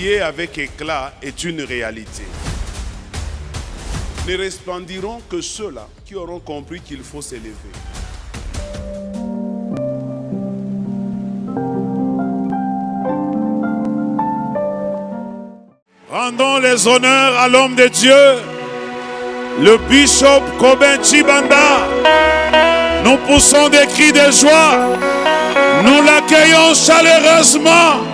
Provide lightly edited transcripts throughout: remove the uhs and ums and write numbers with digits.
briller avec éclat est une réalité. Ne resplendiront que ceux-là qui auront compris qu'il faut s'élever. Rendons les honneurs à l'homme de Dieu, le bishop Kobin Chibanda. Nous poussons des cris de joie. Nous l'accueillons chaleureusement.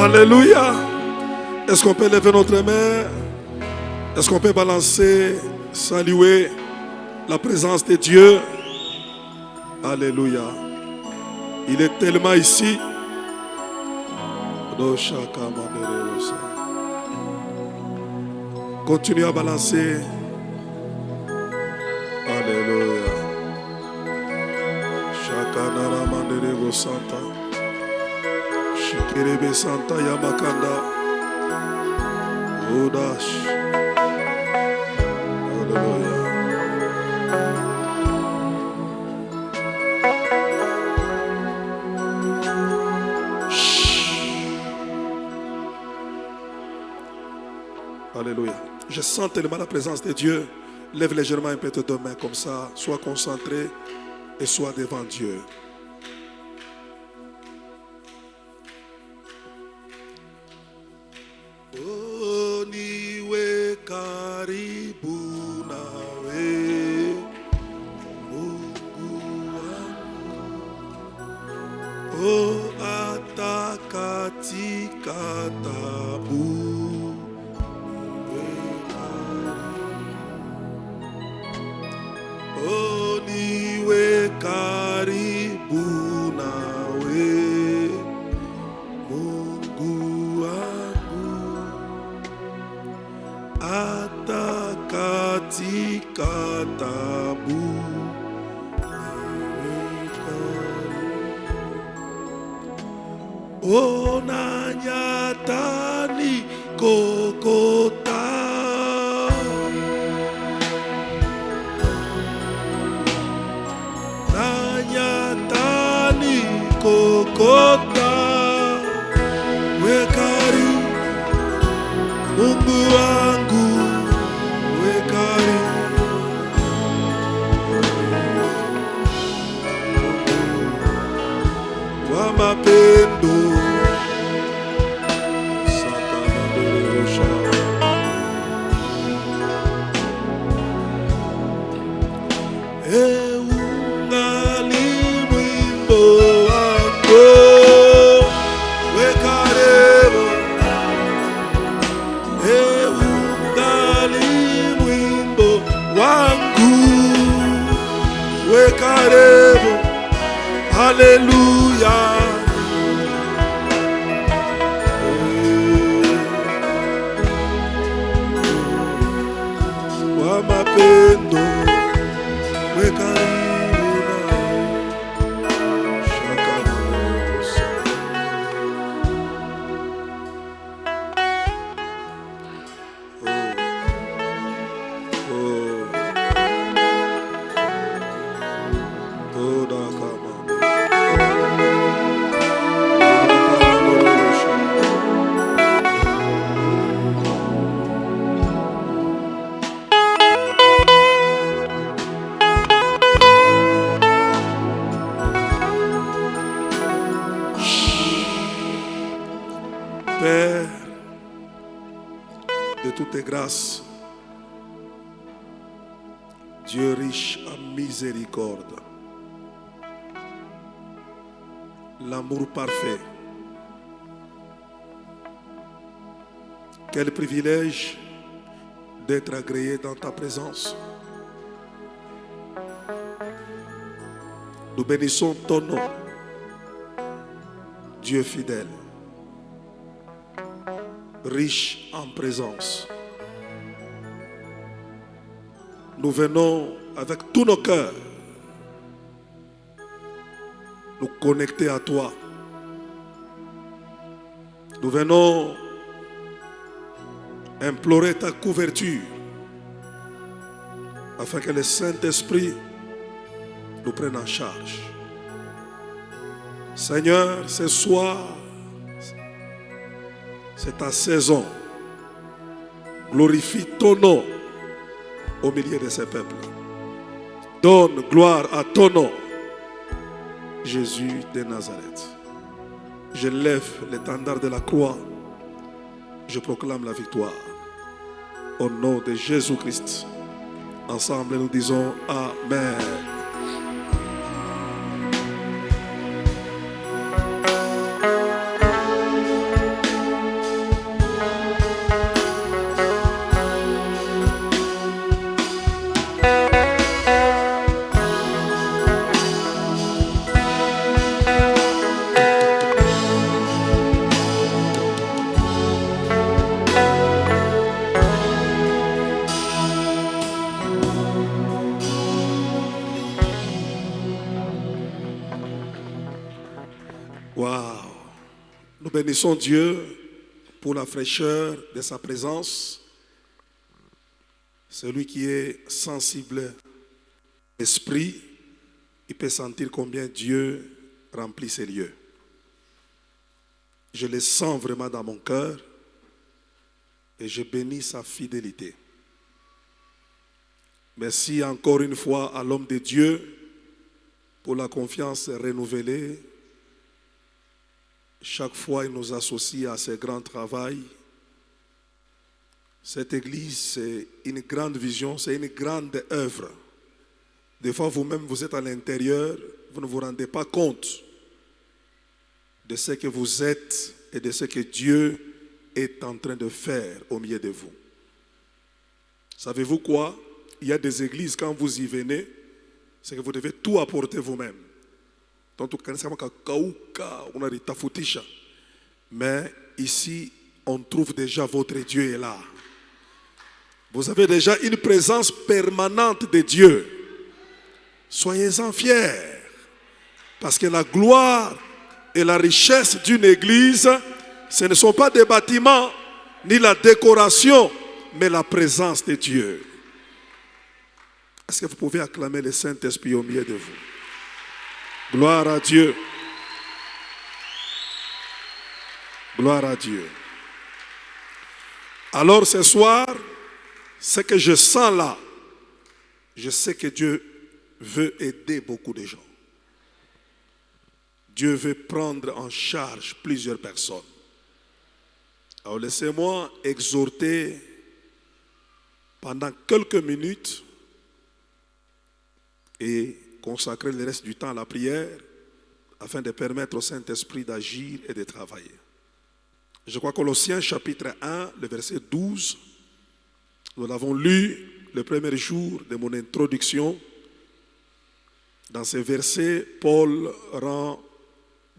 Alléluia. Est-ce qu'on peut lever notre main? Est-ce qu'on peut balancer, saluer la présence de Dieu? Alléluia. Il est tellement ici. Continuez à balancer. Alléluia. Shakanara Manderego Santa. Shikirebe Santa Yamakanda. Odash. Alléluia. Alléluia. Je sens tellement la présence de Dieu. Lève légèrement un peu tes deux mains comme ça. Sois concentré et sois devant Dieu. Oh, niwe karibu nawe, Mungu wangu. Oh, hata katika tabu. Oh, niwe karibu nawe, Mungu wangu, hata katika tabu. Oh, na nyatani kokota. Kokota wekari Mungu wangu wekari wa mapendo Hey Alléluia. Wa mapendo wekaribu na shakamarosa. Oh, dakama. Père de toutes tes grâces, Dieu riche en miséricorde, l'amour parfait. Quel privilège d'être agréé dans ta présence. Nous bénissons ton nom, Dieu fidèle, riche en présence. Nous venons avec tous nos cœurs nous connecter à toi. Nous venons implorer ta couverture afin que le Saint-Esprit nous prenne en charge. Seigneur, ce soir, c'est ta saison. Glorifie ton nom au milieu de ces peuples. Donne gloire à ton nom, Jésus de Nazareth. Je lève l'étendard de la croix. Je proclame la victoire. Au nom de Jésus-Christ. Ensemble, nous disons Amen. Waouh! Nous bénissons Dieu pour la fraîcheur de sa présence. Celui qui est sensible esprit, il peut sentir combien Dieu remplit ces lieux. Je le sens vraiment dans mon cœur et je bénis sa fidélité. Merci encore une fois à l'homme de Dieu pour la confiance renouvelée. Chaque fois, il nous associe à ce grand travail. Cette église, c'est une grande vision, c'est une grande œuvre. Des fois, vous-même, vous êtes à l'intérieur, vous ne vous rendez pas compte de ce que vous êtes et de ce que Dieu est en train de faire au milieu de vous. Savez-vous quoi? Il y a des églises, quand vous y venez, c'est que vous devez tout apporter vous-même. Mais ici, on trouve déjà votre Dieu est là. Vous avez déjà une présence permanente de Dieu. Soyez-en fiers. Parce que la gloire et la richesse d'une église, ce ne sont pas des bâtiments, ni la décoration, mais la présence de Dieu. Est-ce que vous pouvez acclamer le Saint-Esprit au milieu de vous? Gloire à Dieu. Gloire à Dieu. Alors ce soir, ce que je sens là, je sais que Dieu veut aider beaucoup de gens. Dieu veut prendre en charge plusieurs personnes. Alors laissez-moi exhorter pendant quelques minutes et consacrer le reste du temps à la prière afin de permettre au Saint-Esprit d'agir et de travailler. Je crois Colossiens chapitre 1, le verset 12, nous l'avons lu le premier jour de mon introduction. Dans ces versets, Paul rend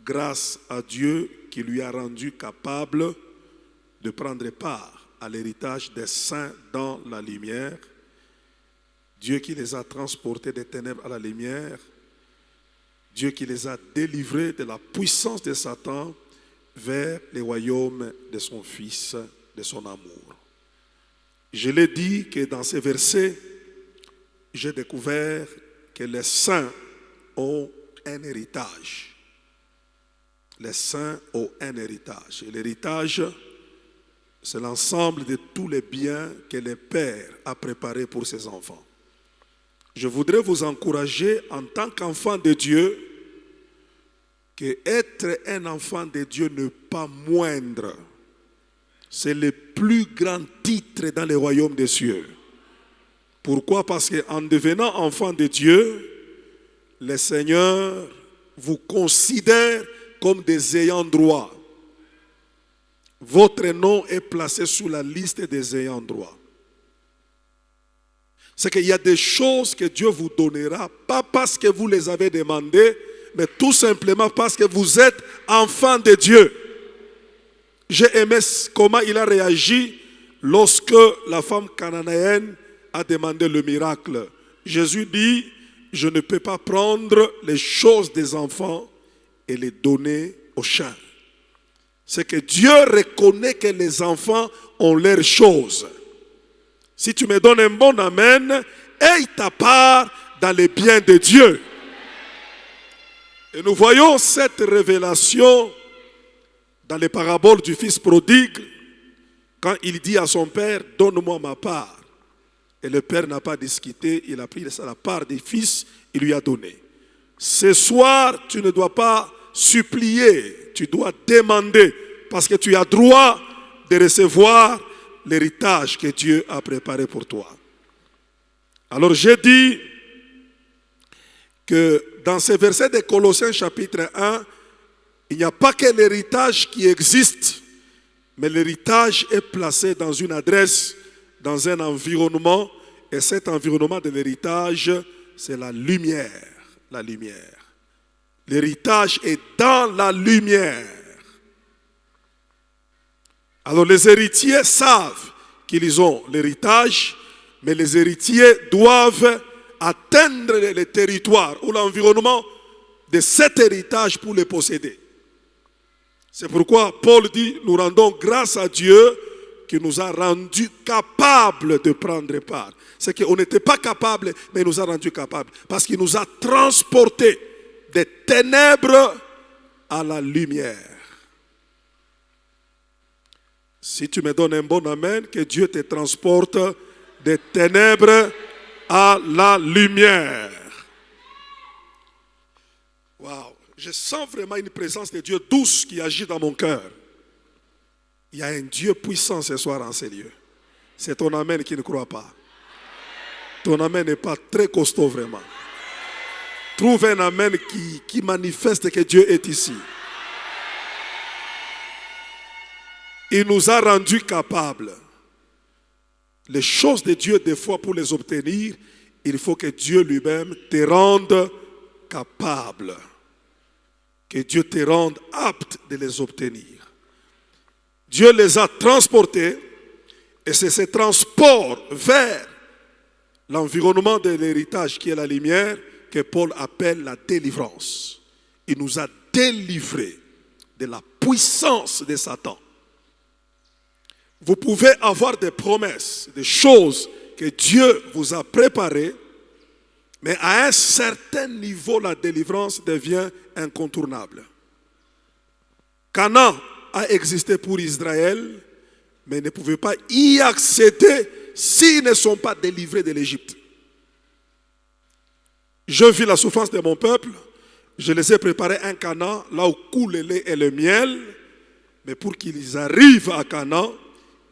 grâce à Dieu qui lui a rendu capable de prendre part à l'héritage des saints dans la lumière. Dieu qui les a transportés des ténèbres à la lumière. Dieu qui les a délivrés de la puissance de Satan vers les royaumes de son Fils, de son amour. Je l'ai dit que dans ces versets, j'ai découvert que les saints ont un héritage. Les saints ont un héritage. Et l'héritage, c'est l'ensemble de tous les biens que le Père a préparés pour ses enfants. Je voudrais vous encourager en tant qu'enfant de Dieu que être un enfant de Dieu n'est pas moindre. C'est le plus grand titre dans le royaume des cieux. Pourquoi? Parce qu'en devenant enfant de Dieu, le Seigneur vous considère comme des ayants droit. Votre nom est placé sous la liste des ayants droit. C'est qu'il y a des choses que Dieu vous donnera, pas parce que vous les avez demandées, mais tout simplement parce que vous êtes enfant de Dieu. J'ai aimé comment il a réagi lorsque la femme cananéenne a demandé le miracle. Jésus dit, je ne peux pas prendre les choses des enfants et les donner aux chiens. C'est que Dieu reconnaît que les enfants ont leurs choses. Si tu me donnes un bon amen, aie ta part dans les biens de Dieu. Et nous voyons cette révélation dans les paraboles du fils prodigue, quand il dit à son père, donne-moi ma part. Et le père n'a pas discuté, il a pris la part des fils, il lui a donné. Ce soir, tu ne dois pas supplier, tu dois demander, parce que tu as droit de recevoir l'héritage que Dieu a préparé pour toi. Alors j'ai dit que dans ces versets de Colossiens chapitre 1, il n'y a pas que l'héritage qui existe, mais l'héritage est placé dans une adresse, dans un environnement, et cet environnement de l'héritage, c'est la lumière. La lumière. L'héritage est dans la lumière. Alors les héritiers savent qu'ils ont l'héritage, mais les héritiers doivent atteindre le territoire ou l'environnement de cet héritage pour le posséder. C'est pourquoi Paul dit, nous rendons grâce à Dieu qui nous a rendus capables de prendre part. C'est qu'on n'était pas capable, mais il nous a rendus capables. Parce qu'il nous a transportés des ténèbres à la lumière. Si tu me donnes un bon amen, que Dieu te transporte des ténèbres à la lumière. Waouh, je sens vraiment une présence de Dieu douce qui agit dans mon cœur. Il y a un Dieu puissant ce soir en ces lieux. C'est ton amen qui ne croit pas. Ton amen n'est pas très costaud vraiment. Trouve un amen qui manifeste que Dieu est ici. Il nous a rendus capables. Les choses de Dieu, des fois, pour les obtenir, il faut que Dieu lui-même te rende capable. Que Dieu te rende apte de les obtenir. Dieu les a transportés et c'est ce transport vers l'environnement de l'héritage qui est la lumière que Paul appelle la délivrance. Il nous a délivrés de la puissance de Satan. Vous pouvez avoir des promesses, des choses que Dieu vous a préparées, mais à un certain niveau, la délivrance devient incontournable. Canaan a existé pour Israël, mais ne pouvait pas y accéder s'ils ne sont pas délivrés de l'Égypte. Je vis la souffrance de mon peuple, je les ai préparés un Canaan, là où coule le lait et le miel, mais pour qu'ils arrivent à Canaan,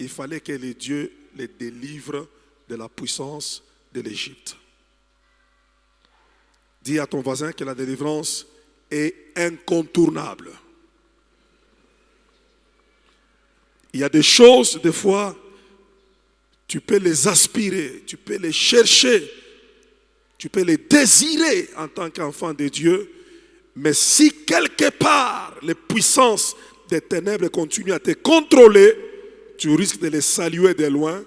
il fallait que les dieux les délivrent de la puissance de l'Égypte. Dis à ton voisin que la délivrance est incontournable. Il y a des choses, des fois, tu peux les aspirer, tu peux les chercher, Tu peux les désirer en tant qu'enfant de Dieu, mais si quelque part les puissances des ténèbres continuent à te contrôler, tu risques de les saluer de loin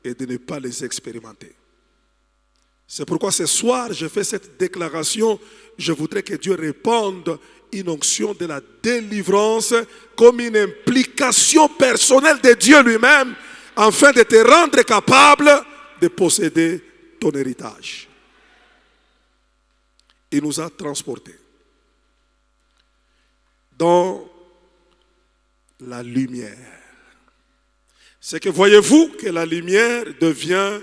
et de ne pas les expérimenter. C'est pourquoi ce soir, je fais cette déclaration. Je voudrais que Dieu répande une onction de la délivrance comme une implication personnelle de Dieu lui-même afin de te rendre capable de posséder ton héritage. Il nous a transportés dans la lumière. C'est que voyez-vous que la lumière devient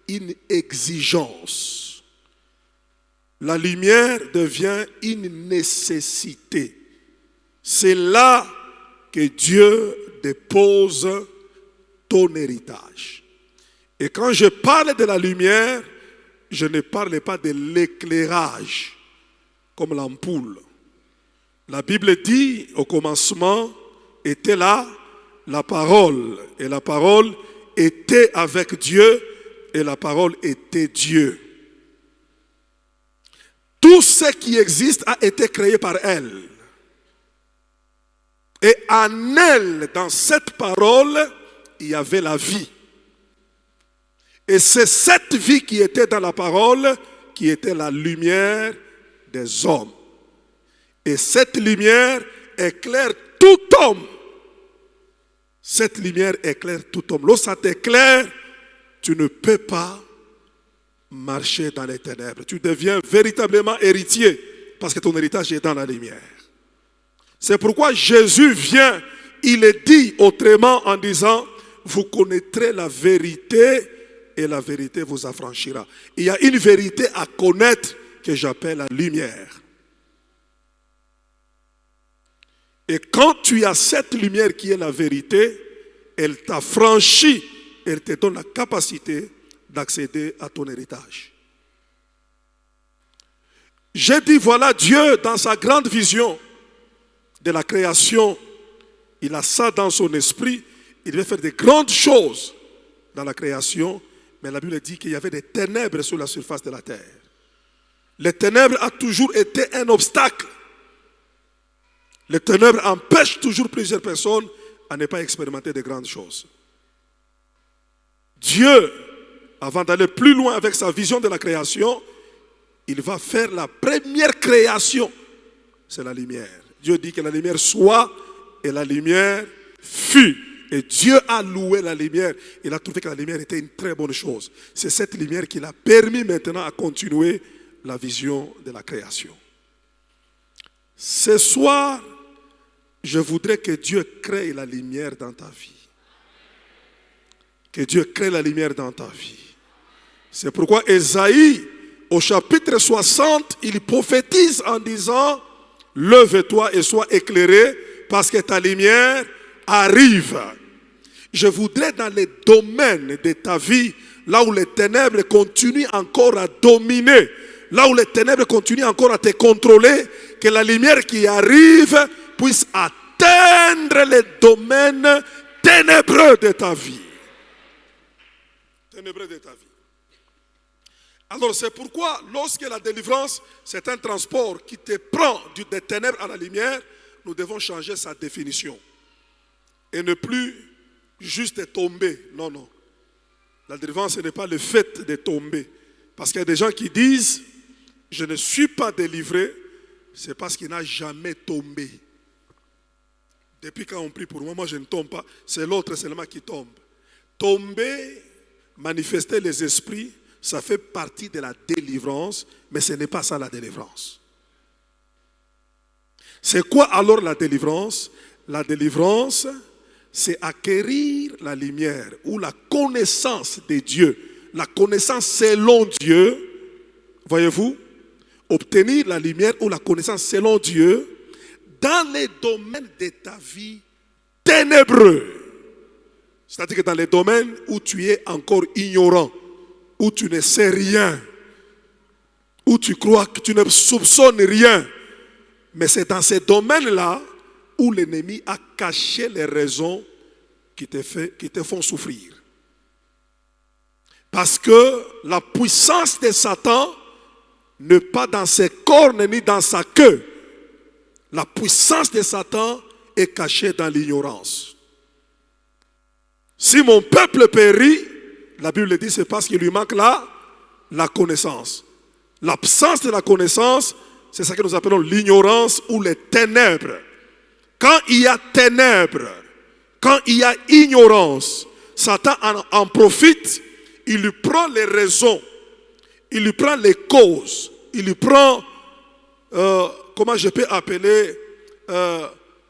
une exigence. La lumière devient une nécessité. C'est là que Dieu dépose ton héritage. Et quand je parle de la lumière, je ne parle pas de l'éclairage, comme l'ampoule. La Bible dit, au commencement, était là la parole. Et la parole était avec Dieu, et la parole était Dieu. Tout ce qui existe a été créé par elle. Et en elle, dans cette parole, il y avait la vie. Et c'est cette vie qui était dans la parole qui était la lumière des hommes. Et cette lumière éclaire tout homme. Cette lumière éclaire tout homme. Lorsque ça t'éclaire, tu ne peux pas marcher dans les ténèbres. Tu deviens véritablement héritier parce que ton héritage est dans la lumière. C'est pourquoi Jésus vient, il est dit autrement en disant, vous connaîtrez la vérité et la vérité vous affranchira. Il y a une vérité à connaître que j'appelle la lumière. Et quand tu as cette lumière qui est la vérité, elle t'affranchit, elle te donne la capacité d'accéder à ton héritage. J'ai dit, voilà Dieu dans sa grande vision de la création. Il a ça dans son esprit. Il veut faire de grandes choses dans la création. Mais la Bible dit qu'il y avait des ténèbres sur la surface de la terre. Les ténèbres ont toujours été un obstacle. Les ténèbres empêchent toujours plusieurs personnes à ne pas expérimenter de grandes choses. Dieu, avant d'aller plus loin avec sa vision de la création, il va faire la première création. C'est la lumière. Dieu dit que la lumière soit et la lumière fut. Et Dieu a loué la lumière. Il a trouvé que la lumière était une très bonne chose. C'est cette lumière qui l'a permis maintenant à continuer la vision de la création. Ce soir, je voudrais que Dieu crée la lumière dans ta vie. Que Dieu crée la lumière dans ta vie. C'est pourquoi Ésaïe, au chapitre 60, il prophétise en disant, lève-toi et sois éclairé parce que ta lumière arrive. Je voudrais dans les domaines de ta vie, là où les ténèbres continuent encore à dominer, là où les ténèbres continuent encore à te contrôler, que la lumière qui arrive puisse atteindre les domaines ténébreux de ta vie. Ténébreux de ta vie. Alors c'est pourquoi lorsque la délivrance, c'est un transport qui te prend des ténèbres à la lumière, nous devons changer sa définition. Et ne plus juste tomber. Non, non. La délivrance, ce n'est pas le fait de tomber. Parce qu'il y a des gens qui disent, je ne suis pas délivré, c'est parce qu'il n'a jamais tombé. Depuis quand on prie pour moi, moi je ne tombe pas, c'est l'autre seulement qui tombe. Tomber, manifester les esprits, ça fait partie de la délivrance, mais ce n'est pas ça la délivrance. C'est quoi alors la délivrance? La délivrance, c'est acquérir la lumière ou la connaissance de Dieu. La connaissance selon Dieu, voyez-vous, obtenir la lumière ou la connaissance selon Dieu dans les domaines de ta vie ténébreux. C'est-à-dire que dans les domaines où tu es encore ignorant, où tu ne sais rien, où tu crois que tu ne soupçonnes rien. Mais c'est dans ces domaines-là où l'ennemi a caché les raisons qui te font souffrir. Parce que la puissance de Satan ne pas dans ses cornes ni dans sa queue. La puissance de Satan est cachée dans l'ignorance. Si mon peuple périt, la Bible dit, c'est parce qu'il lui manque la connaissance. L'absence de la connaissance, c'est ça que nous appelons l'ignorance ou les ténèbres. Quand il y a ténèbres, quand il y a ignorance, Satan en profite, il lui prend les raisons, il lui prend les causes, il lui prend, comment je peux appeler,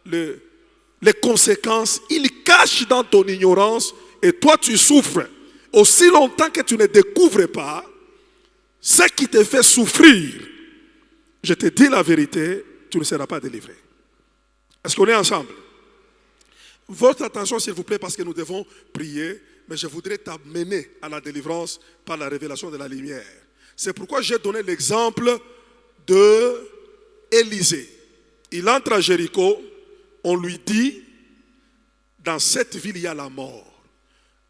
les conséquences. Il cache dans ton ignorance et toi tu souffres. Aussi longtemps que tu ne découvres pas ce qui te fait souffrir, je te dis la vérité, tu ne seras pas délivré. Est-ce qu'on est ensemble? Votre attention s'il vous plaît parce que nous devons prier, mais je voudrais t'amener à la délivrance par la révélation de la lumière. C'est pourquoi j'ai donné l'exemple de Élisée. Il entre à Jéricho, on lui dit, dans cette ville il y a la mort.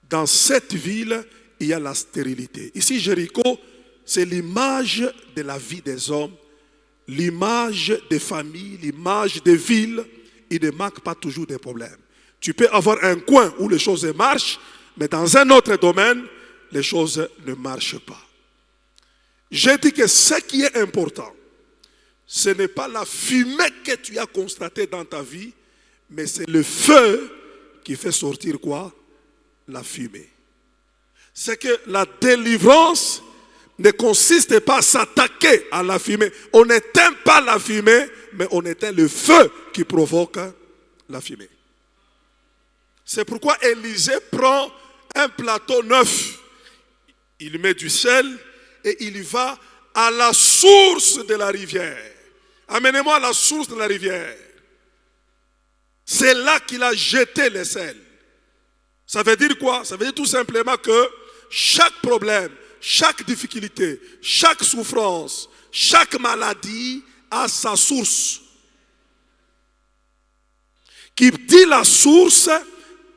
Dans cette ville, il y a la stérilité. Ici, Jéricho, c'est l'image de la vie des hommes, l'image des familles, l'image des villes. Il ne manque pas toujours des problèmes. Tu peux avoir un coin où les choses marchent, mais dans un autre domaine, les choses ne marchent pas. J'ai dit que ce qui est important, ce n'est pas la fumée que tu as constatée dans ta vie, mais c'est le feu qui fait sortir quoi? La fumée. C'est que la délivrance ne consiste pas à s'attaquer à la fumée. On n'éteint pas la fumée, mais on éteint le feu qui provoque la fumée. C'est pourquoi Élisée prend un plateau neuf. Il met du sel et il va à la source de la rivière. Amenez-moi à la source de la rivière. C'est là qu'il a jeté le sel. Ça veut dire quoi? Ça veut dire tout simplement que chaque problème, chaque difficulté, chaque souffrance, chaque maladie a sa source. Qui dit la source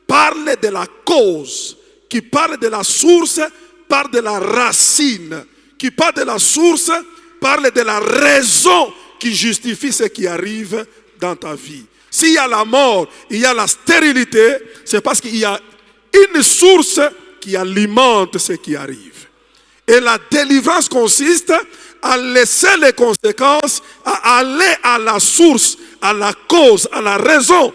parle de la cause. Qui parle de la source parle de la racine. Qui parle de la source parle de la raison qui justifie ce qui arrive dans ta vie. S'il y a la mort, il y a la stérilité, c'est parce qu'il y a une source qui alimente ce qui arrive. Et la délivrance consiste à laisser les conséquences, à aller à la source, à la cause, à la raison.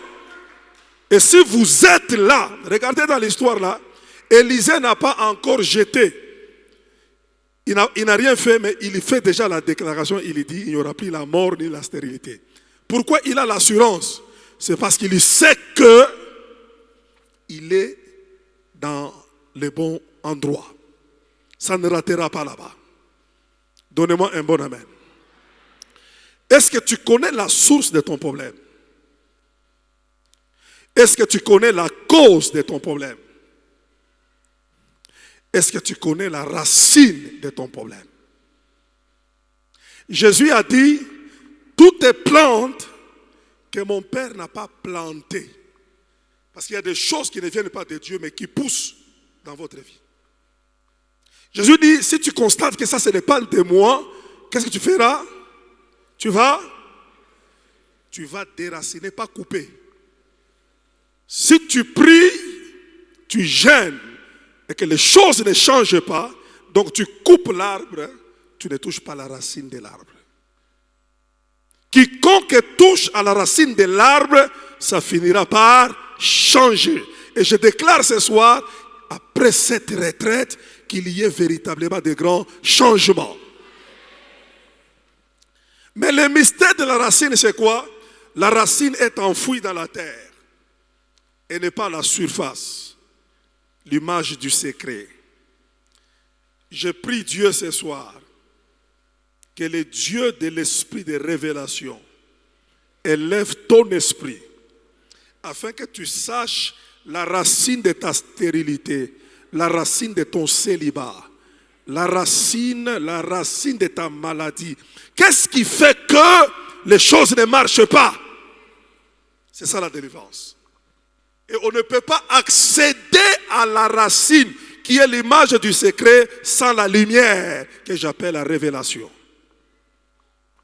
Et si vous êtes là, regardez dans l'histoire là, Élisée n'a pas encore jeté. Il n'a rien fait, mais il fait déjà la déclaration, il dit, il n'y aura plus la mort ni la stérilité. Pourquoi il a l'assurance? C'est parce qu'il sait qu'il est dans le bon endroit. Ça ne ratera pas là-bas. Donnez-moi un bon amen. Est-ce que tu connais la source de ton problème? Est-ce que tu connais la cause de ton problème? Est-ce que tu connais la racine de ton problème? Jésus a dit, toutes les plantes que mon Père n'a pas plantées, parce qu'il y a des choses qui ne viennent pas de Dieu, mais qui poussent dans votre vie. Jésus dit, si tu constates que ça, ce n'est pas de moi, qu'est-ce que tu feras? Tu vas déraciner, pas couper. Si tu pries, tu gênes, et que les choses ne changent pas, donc tu coupes l'arbre, tu ne touches pas la racine de l'arbre. Quiconque touche à la racine de l'arbre, ça finira par changer. Et je déclare ce soir, après cette retraite, qu'il y ait véritablement de grands changements. Mais le mystère de la racine, c'est quoi? La racine est enfouie dans la terre et n'est pas à la surface. L'image du secret. Je prie Dieu ce soir que le Dieu de l'esprit de révélation élève ton esprit afin que tu saches la racine de ta stérilité, la racine de ton célibat, la racine de ta maladie. Qu'est-ce qui fait que les choses ne marchent pas? C'est ça la délivrance. Et on ne peut pas accéder à la racine qui est l'image du secret sans la lumière que j'appelle la révélation.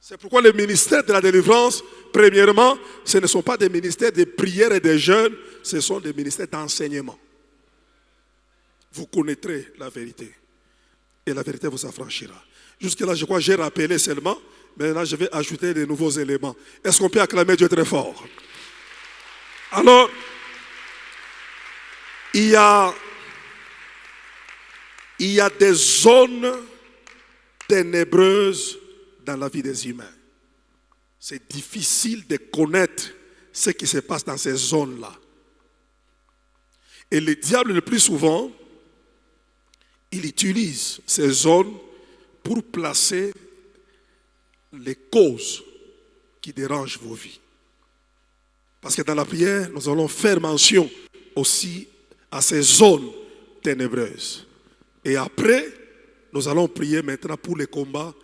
C'est pourquoi le ministère de la délivrance, premièrement, ce ne sont pas des ministères de prière et de jeûne, ce sont des ministères d'enseignement. Vous connaîtrez la vérité et la vérité vous affranchira. Jusque-là, je crois que j'ai rappelé seulement. Maintenant, je vais ajouter de nouveaux éléments. Est-ce qu'on peut acclamer Dieu très fort? Alors, il y a des zones ténébreuses dans la vie des humains. C'est difficile de connaître ce qui se passe dans ces zones-là. Et le diable, le plus souvent, il utilise ces zones pour placer les causes qui dérangent vos vies. Parce que dans la prière, nous allons faire mention aussi à ces zones ténébreuses. Et après, nous allons prier maintenant pour les combats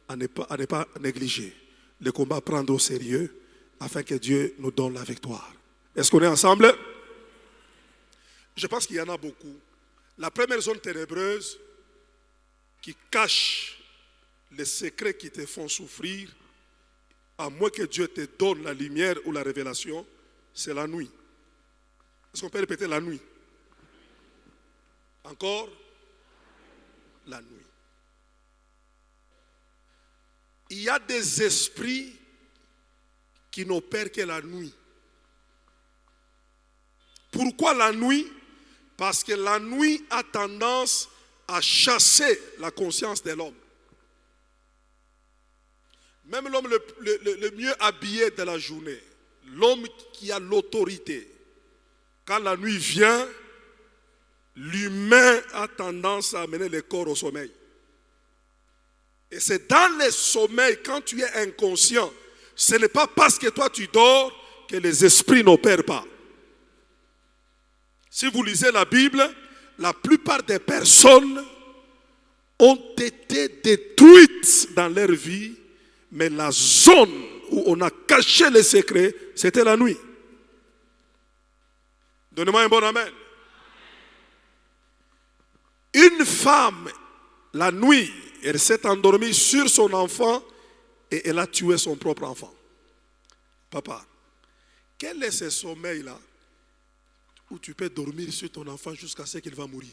à ne pas négliger. Les combats à prendre au sérieux afin que Dieu nous donne la victoire. Est-ce qu'on est ensemble? Je pense qu'il y en a beaucoup. La première zone ténébreuse qui cache les secrets qui te font souffrir, à moins que Dieu te donne la lumière ou la révélation, c'est la nuit. Est-ce qu'on peut répéter la nuit? Encore? La nuit. Il y a des esprits qui n'opèrent que la nuit. Pourquoi la nuit? Parce que la nuit a tendance à chasser la conscience de l'homme. Même l'homme le mieux habillé de la journée, l'homme qui a l'autorité, quand la nuit vient, l'humain a tendance à amener le corps au sommeil. Et c'est dans le sommeil, quand tu es inconscient, ce n'est pas parce que toi tu dors que les esprits n'opèrent pas. Si vous lisez la Bible, la plupart des personnes ont été détruites dans leur vie, mais la zone où on a caché les secrets, c'était la nuit. Donnez-moi un bon amen. Une femme, la nuit, elle s'est endormie sur son enfant et elle a tué son propre enfant. Papa, quel est ce sommeil-là où tu peux dormir sur ton enfant jusqu'à ce qu'il va mourir?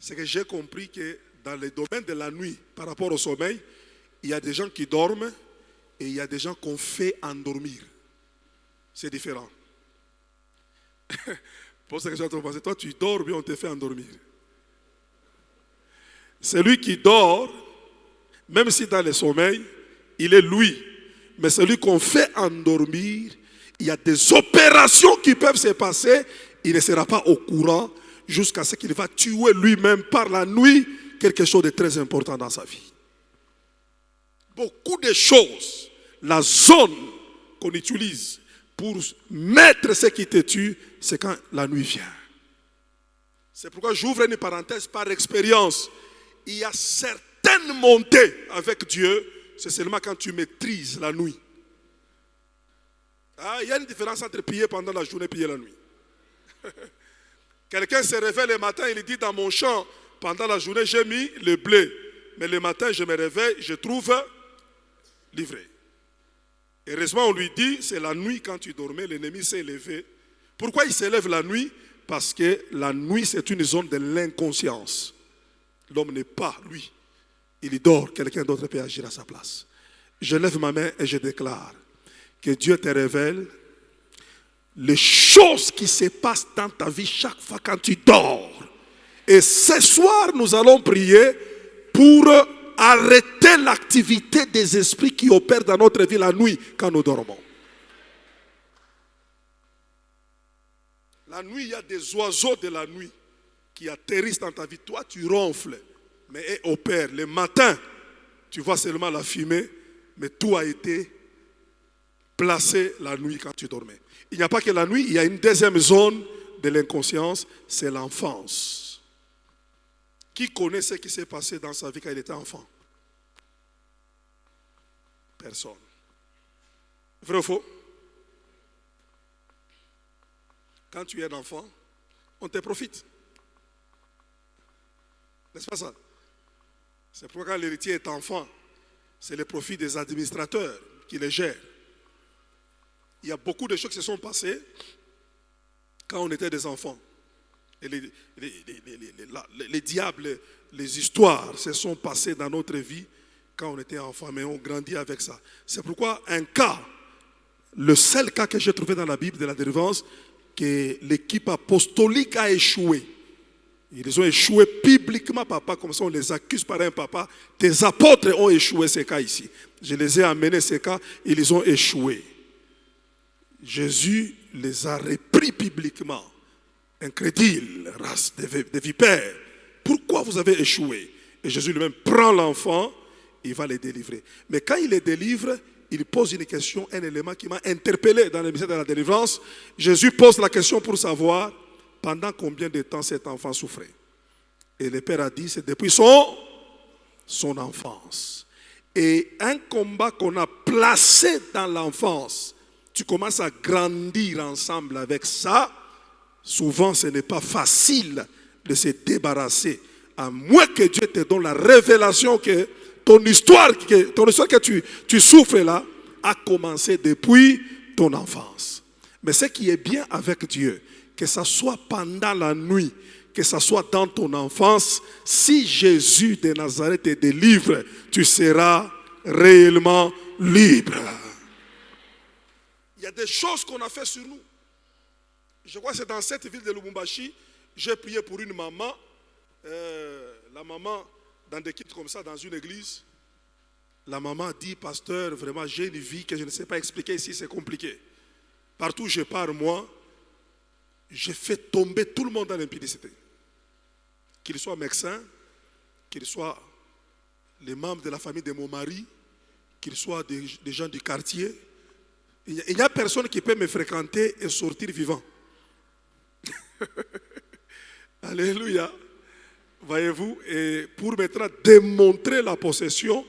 C'est que j'ai compris que dans le domaine de la nuit, par rapport au sommeil, il y a des gens qui dorment et il y a des gens qu'on fait endormir. C'est différent. Pose la question à ton voisin. Toi, tu dors, bien on te fait endormir. Celui qui dort, même si dans le sommeil, il est lui. Mais celui qu'on fait endormir, il y a des opérations qui peuvent se passer. Il ne sera pas au courant jusqu'à ce qu'il va tuer lui-même par la nuit quelque chose de très important dans sa vie. Beaucoup de choses, la zone qu'on utilise pour mettre ce qui te tue, c'est quand la nuit vient. C'est pourquoi j'ouvre une parenthèse par expérience. Il y a certaines montées avec Dieu, c'est seulement quand tu maîtrises la nuit. Ah, il y a une différence entre prier pendant la journée et prier la nuit. Quelqu'un se réveille le matin, il dit dans mon champ, pendant la journée j'ai mis le blé. Mais le matin je me réveille, je trouve livré. Heureusement on lui dit, c'est la nuit quand tu dormais, l'ennemi s'est levé. Pourquoi il s'élève la nuit? Parce que la nuit c'est une zone de l'inconscience. L'homme n'est pas lui. Il dort, quelqu'un d'autre peut agir à sa place. Je lève ma main et je déclare que Dieu te révèle les choses qui se passent dans ta vie chaque fois quand tu dors. Et ce soir, nous allons prier pour arrêter l'activité des esprits qui opèrent dans notre vie la nuit quand nous dormons. La nuit, il y a des oiseaux de la nuit qui atterrissent dans ta vie. Toi, tu ronfles, mais elles opèrent. Le matin, tu vois seulement la fumée, mais tout a été placé la nuit quand tu dormais. Il n'y a pas que la nuit, il y a une deuxième zone de l'inconscience, c'est l'enfance. Qui connaît ce qui s'est passé dans sa vie quand il était enfant? Personne. Vrai ou faux? Quand tu es un enfant, on te profite. N'est-ce pas ça? C'est pourquoi quand l'héritier est enfant, c'est le profit des administrateurs qui les gèrent. Il y a beaucoup de choses qui se sont passées quand on était des enfants. Et les diables, les histoires se sont passées dans notre vie quand on était enfant, mais on grandit avec ça. C'est pourquoi un cas, le seul cas que j'ai trouvé dans la Bible de la délivrance, que l'équipe apostolique a échoué. Ils ont échoué publiquement, papa, comme ça on les accuse par un papa. Tes apôtres ont échoué ces cas ici. Je les ai amenés ces cas, ils ont échoué. Jésus les a repris publiquement. Incrédule, race de vipères. Pourquoi vous avez échoué? Et Jésus lui-même prend l'enfant, il va les délivrer. Mais quand il les délivre, il pose une question, un élément qui m'a interpellé dans le mystère de la délivrance. Jésus pose la question pour savoir pendant combien de temps cet enfant souffrait. Et le Père a dit, c'est depuis son enfance. Et un combat qu'on a placé dans l'enfance, tu commences à grandir ensemble avec ça. Souvent, ce n'est pas facile de se débarrasser, à moins que Dieu te donne la révélation que ton histoire que tu souffres là a commencé depuis ton enfance. Mais ce qui est bien avec Dieu, que ce soit pendant la nuit, que ce soit dans ton enfance, si Jésus de Nazareth te délivre, tu seras réellement libre. Il y a des choses qu'on a fait sur nous. Je crois que c'est dans cette ville de Lubumbashi, j'ai prié pour une maman, la maman dans des kits comme ça, dans une église. La maman dit, pasteur, vraiment j'ai une vie que je ne sais pas expliquer ici, c'est compliqué. Partout où je pars, moi, je fais tomber tout le monde dans l'impudicité. Qu'il soit médecin, qu'il soit les membres de la famille de mon mari, qu'il soit des gens du quartier. Il n'y a personne qui peut me fréquenter et sortir vivant. Alléluia. Voyez-vous, et pour maintenant démontrer la possession,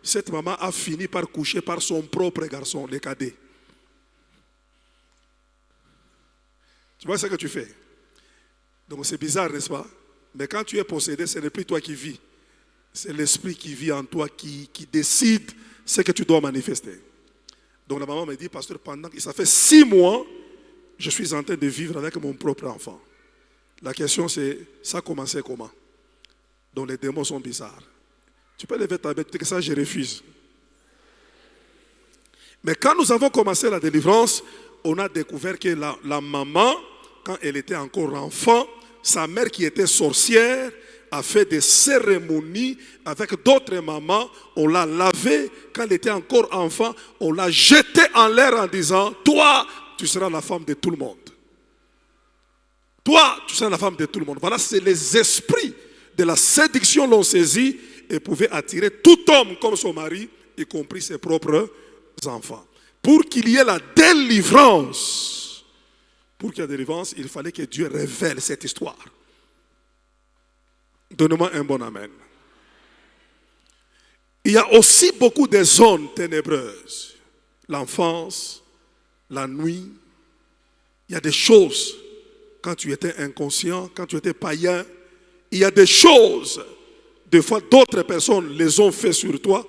cette maman a fini par coucher par son propre garçon, le cadet. Tu vois ce que tu fais? Donc c'est bizarre, n'est-ce pas? Mais quand tu es possédé, ce n'est plus toi qui vis. C'est l'esprit qui vit en toi, qui décide ce que tu dois manifester. Donc la maman me dit, pasteur, ça fait 6 mois, je suis en train de vivre avec mon propre enfant. La question c'est, ça a commencé comment? Donc les démons sont bizarres. Tu peux lever ta bête, que ça je refuse. Mais quand nous avons commencé la délivrance, on a découvert que la maman, quand elle était encore enfant, sa mère qui était sorcière, a fait des cérémonies avec d'autres mamans. On l'a lavée quand elle était encore enfant. On l'a jetée en l'air en disant, toi, tu seras la femme de tout le monde. Toi, tu seras la femme de tout le monde. Voilà, c'est les esprits de la séduction l'ont saisi et pouvaient attirer tout homme comme son mari, y compris ses propres enfants. Pour qu'il y ait la délivrance, il fallait que Dieu révèle cette histoire. Donnez-moi un bon amen. Il y a aussi beaucoup de zones ténébreuses. L'enfance, la nuit. Il y a des choses, quand tu étais inconscient, quand tu étais païen, il y a des choses, des fois d'autres personnes les ont fait sur toi,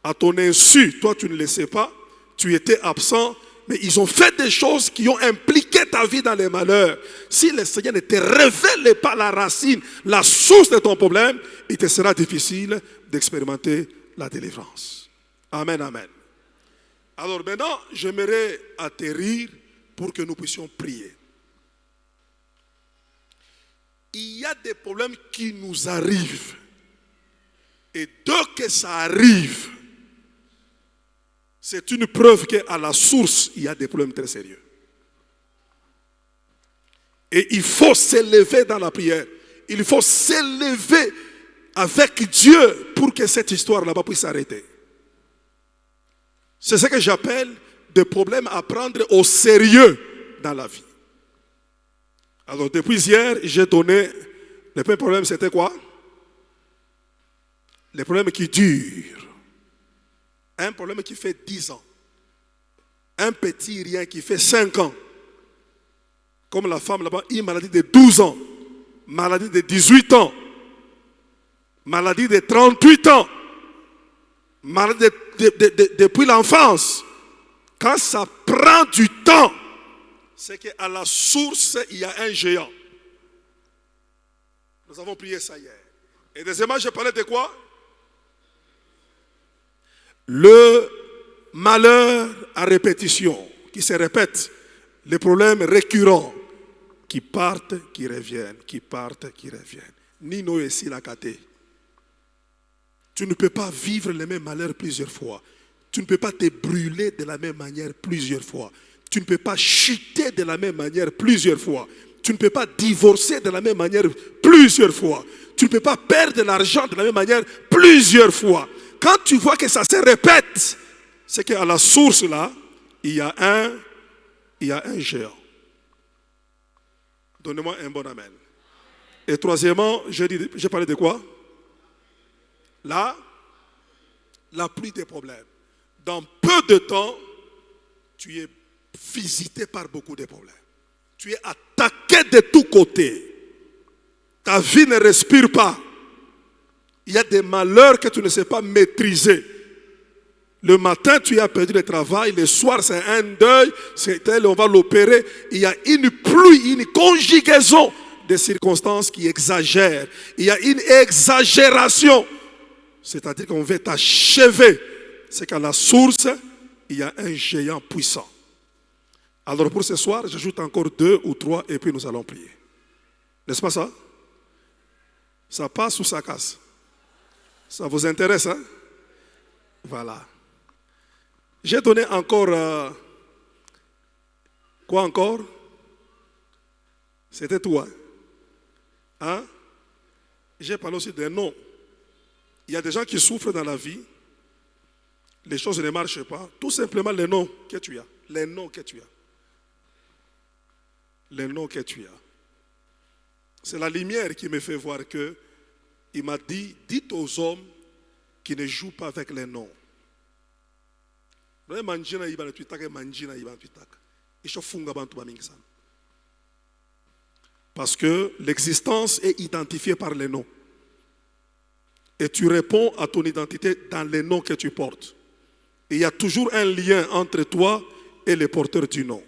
à ton insu, toi tu ne le sais pas, tu étais absent, mais ils ont fait des choses qui ont impliqué ta vie dans les malheurs. Si le Seigneur ne te révèle pas la racine, la source de ton problème, il te sera difficile d'expérimenter la délivrance. Amen, amen. Alors maintenant, j'aimerais atterrir pour que nous puissions prier. Il y a des problèmes qui nous arrivent. Et dès que ça arrive, c'est une preuve qu'à la source, il y a des problèmes très sérieux. Et il faut s'élever dans la prière. Il faut s'élever avec Dieu pour que cette histoire là-bas puisse s'arrêter. C'est ce que j'appelle des problèmes à prendre au sérieux dans la vie. Alors depuis hier, j'ai donné, le premier problème c'était quoi? Les problèmes qui durent. Un problème qui fait 10 ans. Un petit rien qui fait 5 ans. Comme la femme là-bas, une maladie de 12 ans. Maladie de 18 ans. Maladie de 38 ans. Depuis l'enfance, quand ça prend du temps, c'est qu'à la source, il y a un géant. Nous avons prié ça hier. Et deuxièmement, je parlais de quoi? Le malheur à répétition, qui se répète, les problèmes récurrents, qui partent, qui reviennent, qui partent, qui reviennent. Nino et Silakate. Tu ne peux pas vivre les mêmes malheurs plusieurs fois. Tu ne peux pas te brûler de la même manière plusieurs fois. Tu ne peux pas chuter de la même manière plusieurs fois. Tu ne peux pas divorcer de la même manière plusieurs fois. Tu ne peux pas perdre de l'argent de la même manière plusieurs fois. Quand tu vois que ça se répète, c'est qu'à la source là, il y a un géant. Donnez-moi un bon amen. Et troisièmement, j'ai parlé de quoi? Là, la pluie des problèmes. Dans peu de temps, tu es visité par beaucoup de problèmes. Tu es attaqué de tous côtés. Ta vie ne respire pas. Il y a des malheurs que tu ne sais pas maîtriser. Le matin, tu as perdu le travail. Le soir, c'est un deuil. C'est tel, on va l'opérer. Il y a une pluie, une conjugaison de circonstances qui exagèrent. Il y a une exagération. C'est-à-dire qu'on veut t'achever. C'est qu'à la source, il y a un géant puissant. Alors pour ce soir, j'ajoute encore 2 ou 3 et puis nous allons prier. N'est-ce pas ça? Ça passe ou ça casse? Ça vous intéresse, hein? Voilà. J'ai donné encore... quoi encore? C'était toi. Hein? J'ai parlé aussi des noms. Il y a des gens qui souffrent dans la vie. Les choses ne marchent pas. Tout simplement les noms que tu as. Les noms que tu as. Les noms que tu as. C'est la lumière qui me fait voir que il m'a dit, dites aux hommes qui ne jouent pas avec les noms. Parce que l'existence est identifiée par les noms. Et tu réponds à ton identité dans les noms que tu portes. Et il y a toujours un lien entre toi et les porteurs du nom.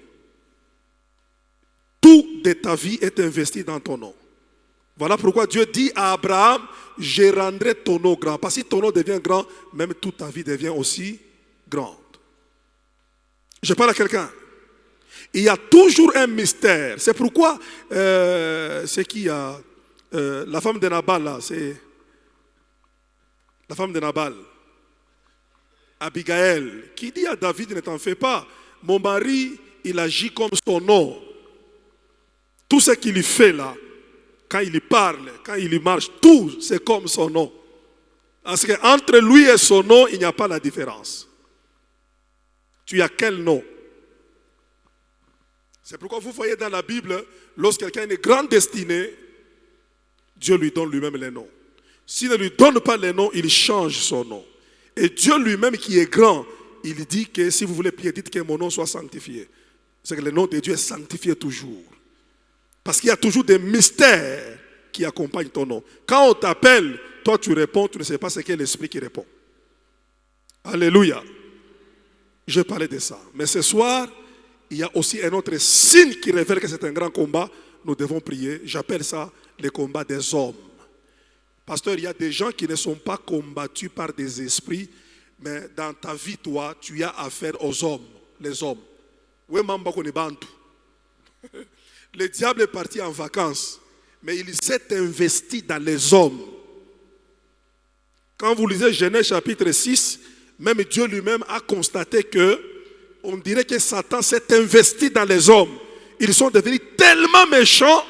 Tout de ta vie est investi dans ton nom. Voilà pourquoi Dieu dit à Abraham, je rendrai ton nom grand. Parce que si ton nom devient grand, même toute ta vie devient aussi grande. Je parle à quelqu'un. Il y a toujours un mystère. C'est pourquoi c'est qui a la femme de Nabal là, c'est la femme de Nabal, Abigail, qui dit à David, ne t'en fais pas, mon mari, il agit comme son nom. Tout ce qu'il fait là, quand il parle, quand il marche, tout c'est comme son nom. Parce qu'entre lui et son nom, il n'y a pas la différence. Tu as quel nom? C'est pourquoi vous voyez dans la Bible, lorsque quelqu'un a une grande destinée, Dieu lui donne lui-même les noms. S'il ne lui donne pas les noms, il change son nom. Et Dieu lui-même qui est grand, il dit que si vous voulez prier, dites que mon nom soit sanctifié. C'est que le nom de Dieu est sanctifié toujours. Parce qu'il y a toujours des mystères qui accompagnent ton nom. Quand on t'appelle, toi tu réponds, tu ne sais pas ce qu'est l'esprit qui répond. Alléluia. Je parlais de ça. Mais ce soir, il y a aussi un autre signe qui révèle que c'est un grand combat. Nous devons prier. J'appelle ça le combat des hommes. Pasteur, il y a des gens qui ne sont pas combattus par des esprits, mais dans ta vie, toi, tu as affaire aux hommes, les hommes. Le diable est parti en vacances, mais il s'est investi dans les hommes. Quand vous lisez Genèse chapitre 6, même Dieu lui-même a constaté que, on dirait que Satan s'est investi dans les hommes. Ils sont devenus tellement méchants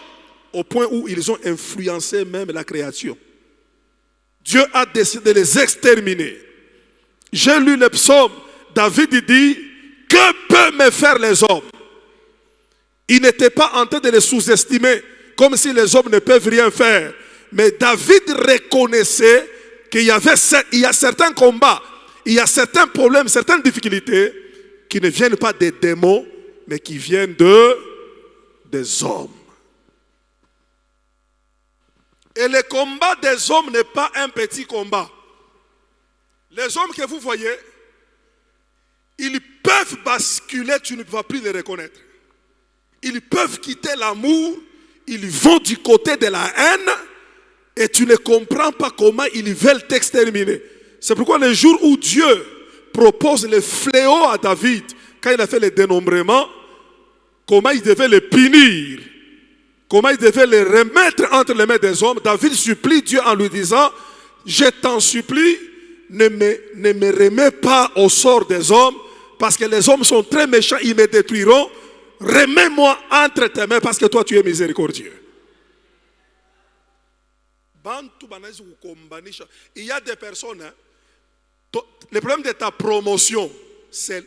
au point où ils ont influencé même la création. Dieu a décidé de les exterminer. J'ai lu le psaume. David dit, que peuvent me faire les hommes? Il n'était pas en train de les sous-estimer, comme si les hommes ne peuvent rien faire. Mais David reconnaissait qu'il y a certains combats, il y a certains problèmes, certaines difficultés qui ne viennent pas des démons, mais qui viennent des hommes. Et le combat des hommes n'est pas un petit combat. Les hommes que vous voyez, ils peuvent basculer, tu ne vas plus les reconnaître. Ils peuvent quitter l'amour, ils vont du côté de la haine et tu ne comprends pas comment ils veulent t'exterminer. C'est pourquoi le jour où Dieu propose le fléau à David, quand il a fait le dénombrement, comment il devait le punir, comment il devait le remettre entre les mains des hommes, David supplie Dieu en lui disant, je t'en supplie, ne me remets pas au sort des hommes, parce que les hommes sont très méchants, ils me détruiront. Remets-moi entre tes mains parce que toi tu es miséricordieux. Il y a des personnes, hein, le problème de ta promotion, c'est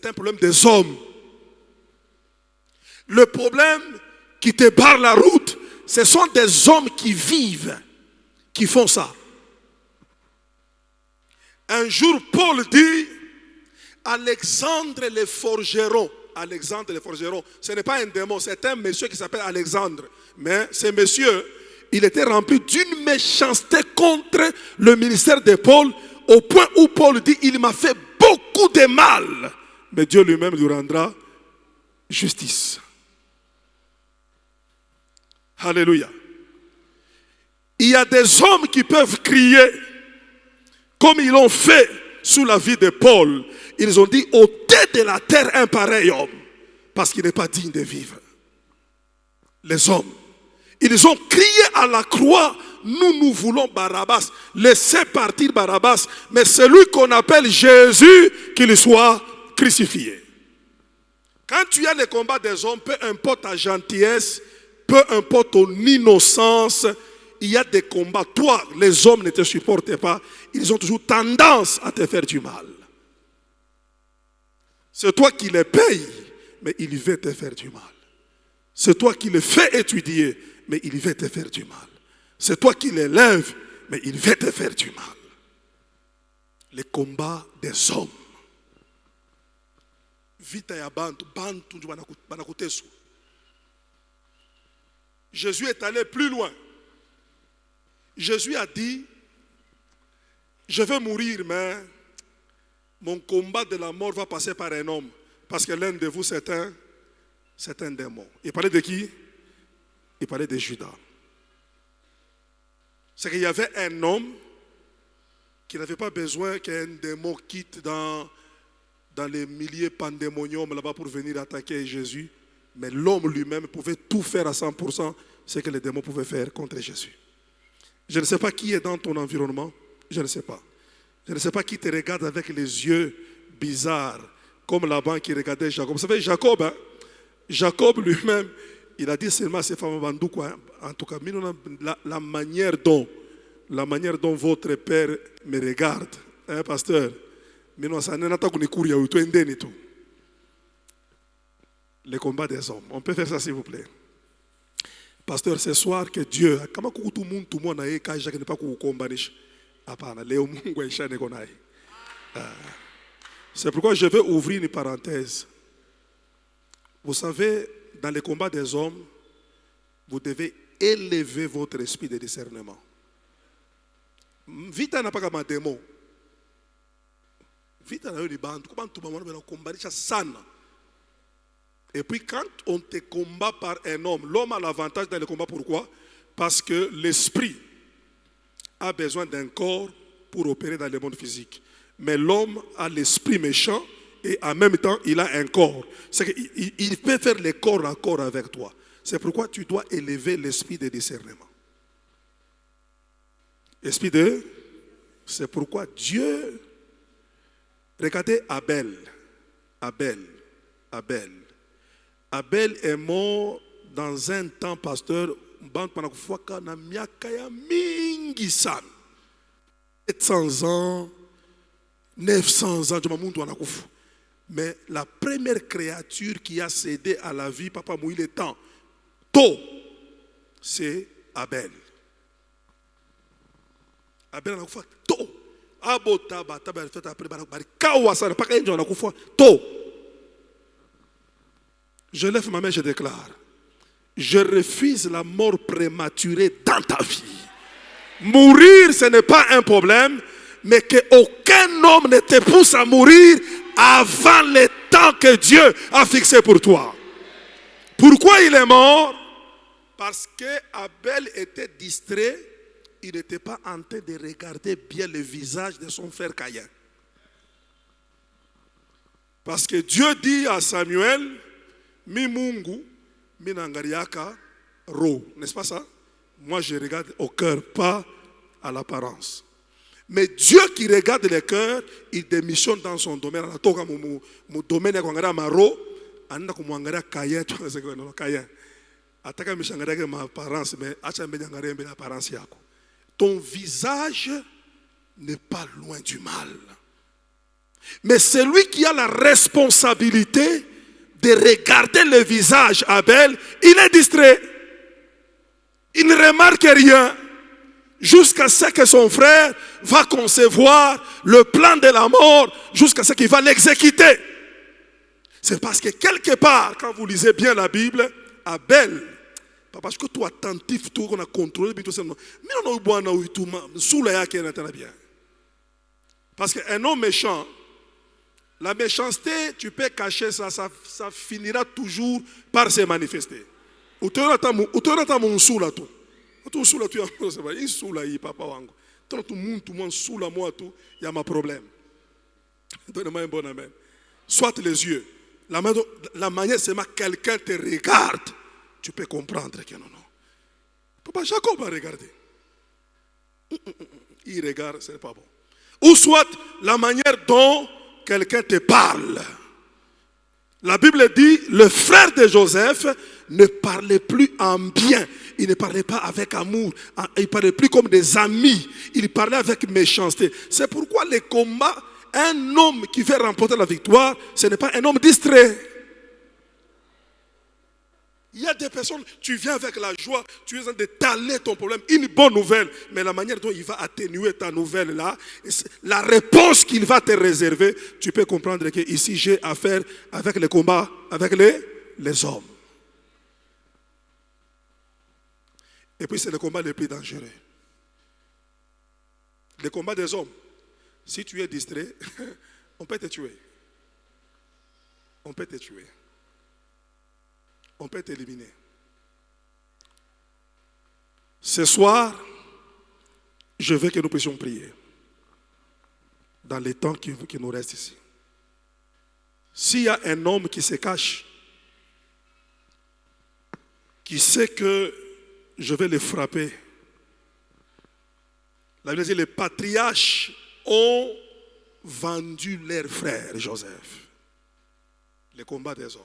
un problème des hommes. Le problème qui te barre la route, ce sont des hommes qui vivent, qui font ça. Un jour, Paul dit, Alexandre le forgeron. Alexandre le forgeron, ce n'est pas un démon, c'est un monsieur qui s'appelle Alexandre. Mais ce monsieur, il était rempli d'une méchanceté contre le ministère de Paul, au point où Paul dit, il m'a fait beaucoup de mal. Mais Dieu lui-même lui rendra justice. Alléluia. Il y a des hommes qui peuvent crier, comme ils l'ont fait sous la vie de Paul. Ils ont dit, ôtez de la terre un pareil homme, parce qu'il n'est pas digne de vivre. Les hommes, ils ont crié à la croix, nous voulons Barabbas, laissez partir Barabbas, mais celui qu'on appelle Jésus, qu'il soit crucifié. Quand tu as le combat des hommes, peu importe ta gentillesse, peu importe ton innocence, il y a des combats. Toi, les hommes ne te supportent pas, ils ont toujours tendance à te faire du mal. C'est toi qui les payes, mais il veut te faire du mal. C'est toi qui les fais étudier, mais il veut te faire du mal. C'est toi qui les lèves, mais il veut te faire du mal. Les combats des hommes. Vita ya bantu banakutesu. Jésus est allé plus loin. Jésus a dit, je vais mourir, mais mon combat de la mort va passer par un homme. Parce que l'un de vous, c'est un démon. Il parlait de qui? Il parlait de Judas. C'est qu'il y avait un homme qui n'avait pas besoin qu'un démon quitte dans les milliers pandémoniums là-bas pour venir attaquer Jésus. Mais l'homme lui-même pouvait tout faire à 100% ce que les démons pouvaient faire contre Jésus. Je ne sais pas qui est dans ton environnement. Je ne sais pas. Je ne sais pas qui te regarde avec les yeux bizarres, comme Laban qui regardait Jacob. Vous savez, Jacob, hein, Jacob lui-même, il a dit seulement à ses femmes, en tout cas, la manière dont votre père me regarde, hein, pasteur, le combat des hommes. On peut faire ça, s'il vous plaît. Pasteur, ce soir que Dieu, tout le monde n'est pas combattre. C'est pourquoi je vais ouvrir une parenthèse. Vous savez, dans les combats des hommes, vous devez élever votre esprit de discernement. Vita n'a pas comme un démon. Vita n'a pas de bande. Comment tout le monde combattre sana. Et puis quand on te combat par un homme, l'homme a l'avantage dans le combat. Pourquoi? Parce que l'esprit a besoin d'un corps pour opérer dans le monde physique. Mais l'homme a l'esprit méchant et en même temps il a un corps. C'est qu'il peut faire le corps à corps avec toi. C'est pourquoi tu dois élever l'esprit de discernement. Esprit de... C'est pourquoi Dieu... Regardez Abel. Abel est mort dans un temps, pasteur, 700 ans, 900 ans, mais la première créature qui a cédé à la vie, papa mouille le temps, tôt, c'est Abel. Abel a fait tôt. Je lève ma main, je déclare, je refuse la mort prématurée dans ta vie. Mourir, ce n'est pas un problème, mais qu'aucun homme ne te pousse à mourir avant le temps que Dieu a fixé pour toi. Pourquoi il est mort? Parce que Abel était distrait, il n'était pas en train de regarder bien le visage de son frère Caïn. Parce que Dieu dit à Samuel, mi mungu, mi nangariaka ro. N'est-ce pas ça? Moi je regarde au cœur, pas à l'apparence. Mais Dieu qui regarde le cœur, il démissionne dans son domaine. Mon domaine est qu'on a maro, anda comme on a Caïn, tu vois ce que c'est Caïn. Ataka mi shangara ma apparence, mais acha mbe nyangara mbe l'apparence yako. Ton visage n'est pas loin du mal. Mais celui qui a la responsabilité de regarder le visage Abel, il est distrait. Il ne remarque rien jusqu'à ce que son frère va concevoir le plan de la mort, jusqu'à ce qu'il va l'exécuter. C'est parce que quelque part, quand vous lisez bien la Bible, Abel, parce que tu es attentif, tu as contrôlé, mais on a bien. Parce qu'un homme méchant, la méchanceté, tu peux cacher ça, ça finira toujours par se manifester. Ou tu as mon sou là tout. Tu sou là tout, il sou là, papa wango. Tout le monde sou là moi tout, il y a ma problème. Donne-moi un bon amen. Soit les yeux. La manière c'est que quelqu'un te regarde, tu peux comprendre que non. Papa Jacob va regarder. Il regarde, c'est pas bon. Ou soit la manière dont quelqu'un te parle. La Bible dit, le frère de Joseph ne parlait plus en bien. Il ne parlait pas avec amour. Il ne parlait plus comme des amis. Il parlait avec méchanceté. C'est pourquoi les combats, un homme qui veut remporter la victoire, ce n'est pas un homme distrait. Il y a des personnes, tu viens avec la joie, tu es en train d'étaler ton problème, une bonne nouvelle, mais la manière dont il va atténuer ta nouvelle là, la réponse qu'il va te réserver, tu peux comprendre que ici j'ai affaire avec les combats, avec les hommes. Et puis c'est le combat le plus dangereux. Le combat des hommes. Si tu es distrait, on peut te tuer. On peut te tuer. On peut t'éliminer. Ce soir, je veux que nous puissions prier dans les temps qui nous restent ici. S'il y a un homme qui se cache, qui sait que je vais le frapper, la Bible dit les patriarches ont vendu leur frère Joseph. Le combat des hommes.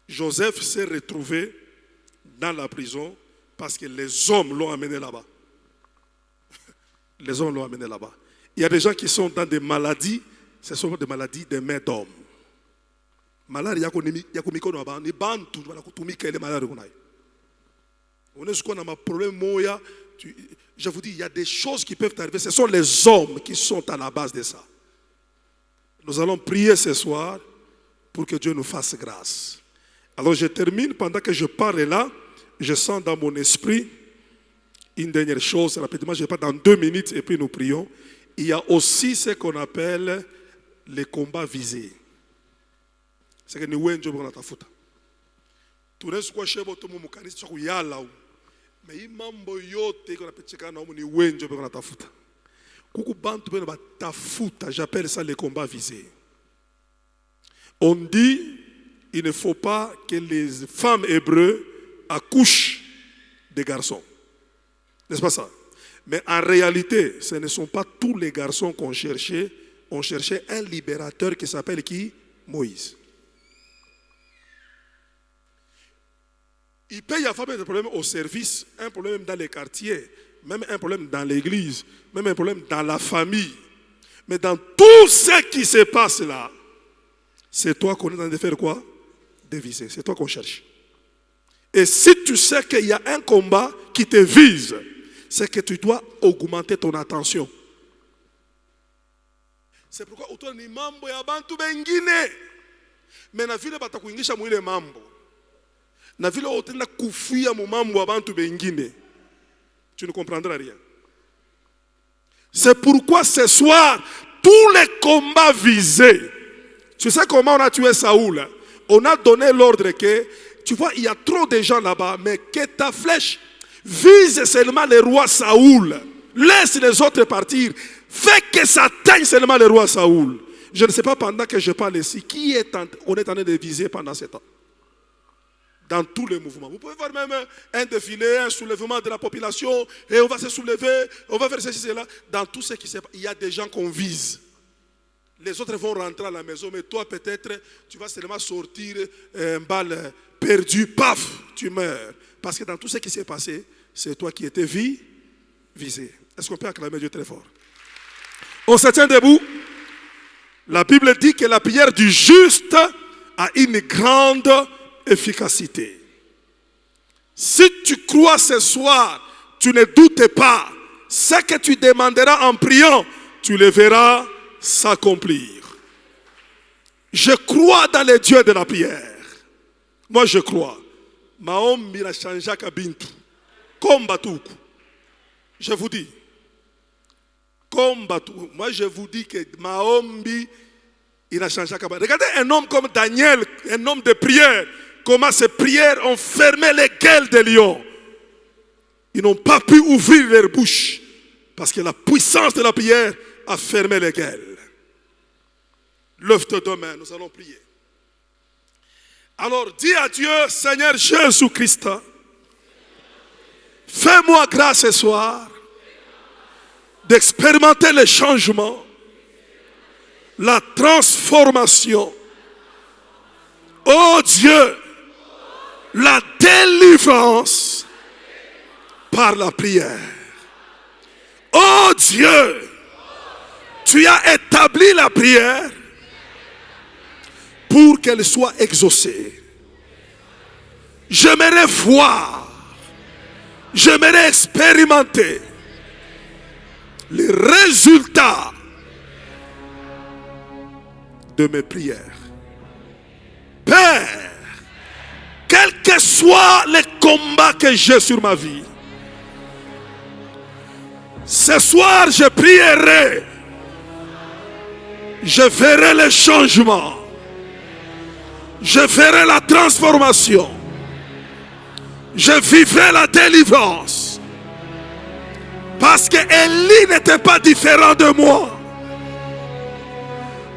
Joseph s'est retrouvé dans la prison parce que les hommes l'ont amené là-bas. Les hommes l'ont amené là-bas. Il y a des gens qui sont dans des maladies, ce sont des maladies des mains d'hommes. Malade, je vous dis, il y a des choses qui peuvent arriver. Ce sont les hommes qui sont à la base de ça. Nous allons prier ce soir pour que Dieu nous fasse grâce. Alors je termine, pendant que je parle là, je sens dans mon esprit une dernière chose, rapidement, je parle dans 2 minutes et puis nous prions. Il y a aussi ce qu'on appelle les combats visés. C'est que nous voyons Dieu pour notre faute. Tout le monde chez vous, tout le monde est sur le yala. Mais il m'a dit qu'on a péché quand nous voyons Dieu pour notre faute. Coucou bantu ben ta faute, j'appelle ça les combats visés. On dit il ne faut pas que les femmes hébreues accouchent des garçons. N'est-ce pas ça? Mais en réalité, ce ne sont pas tous les garçons qu'on cherchait. On cherchait un libérateur qui s'appelle qui? Moïse. Il peut y avoir des problèmes au service, un problème dans les quartiers, même un problème dans l'église, même un problème dans la famille. Mais dans tout ce qui se passe là, c'est toi qu'on est en train de faire quoi? Déviser. C'est toi qu'on cherche. Et si tu sais qu'il y a un combat qui te vise, c'est que tu dois augmenter ton attention. C'est pourquoi autour ni mambo ya bantu bengine. Mais na vile batakuingisha mwile mambo. Na vile otenda kufia mu mambo ya bantu bengine. Tu ne comprendras rien. C'est pourquoi ce soir, tous les combats visés. Tu sais comment on a tué Saoul? On a donné l'ordre que, tu vois, il y a trop de gens là-bas, mais que ta flèche vise seulement le roi Saoul. Laisse les autres partir. Fais que ça atteigne seulement le roi Saoul. Je ne sais pas pendant que je parle ici, on est en train de viser pendant ce temps. Dans tous les mouvements. Vous pouvez voir même un défilé, un soulèvement de la population, et on va se soulever, on va faire ceci, cela. Dans tout ce qui se passe, il y a des gens qu'on vise. Les autres vont rentrer à la maison, mais toi peut-être, tu vas seulement sortir une balle perdue, paf, tu meurs. Parce que dans tout ce qui s'est passé, c'est toi qui étais visé. Est-ce qu'on peut acclamer Dieu très fort? On se tient debout. La Bible dit que la prière du juste a une grande efficacité. Si tu crois ce soir, tu ne doutes pas, ce que tu demanderas en priant, tu le verras s'accomplir. Je crois dans le Dieu de la prière. Moi je crois. Maombi na chanjaka bintu. Comme Batuku. Je vous dis. Comme Batuku. Moi je vous dis que Maombi il a changé. Regardez un homme comme Daniel, un homme de prière. Comment ces prières ont fermé les gueules des lions. Ils n'ont pas pu ouvrir leur bouche. Parce que la puissance de la prière a fermé les gueules. Lève-toi demain, nous allons prier. Alors dis à Dieu, Seigneur Jésus-Christ, fais-moi grâce ce soir d'expérimenter le changement, la transformation. Oh Dieu, la délivrance par la prière. Oh Dieu, tu as établi la prière pour qu'elle soit exaucée. J'aimerais voir, j'aimerais expérimenter les résultats de mes prières. Père, quel que soit le combat que j'ai sur ma vie, ce soir je prierai, je ferai le changement, je ferai la transformation, je vivrai la délivrance. Parce que Élie n'était pas différent de moi.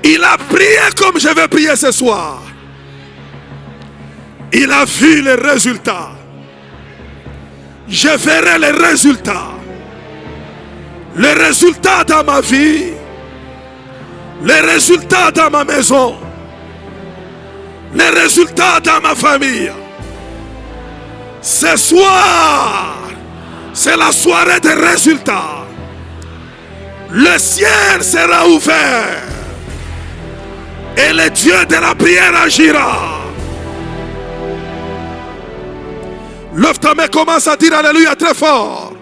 Il a prié comme je vais prier ce soir. Il a vu les résultats. Je verrai les résultats. Les résultats dans ma vie. Les résultats dans ma maison. Les résultats dans ma famille. Ce soir, c'est la soirée des résultats. Le ciel sera ouvert. Et le Dieu de la prière agira. Lève ta main, commence à dire Alléluia très fort.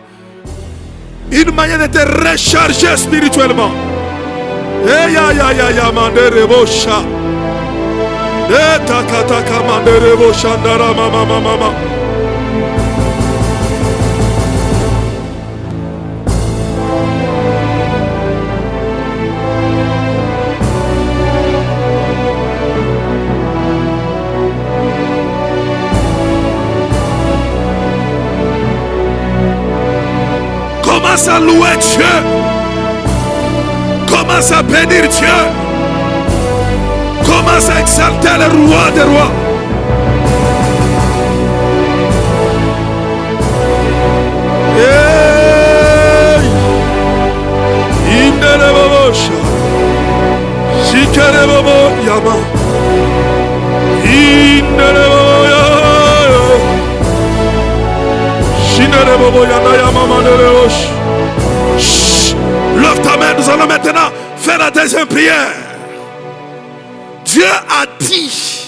Une manière de te recharger spirituellement. Commence à louer Dieu. Commence à bénir Dieu. Commence à exalter le roi des rois. Lève ta main, nous allons maintenant faire la deuxième prière. Dieu a dit,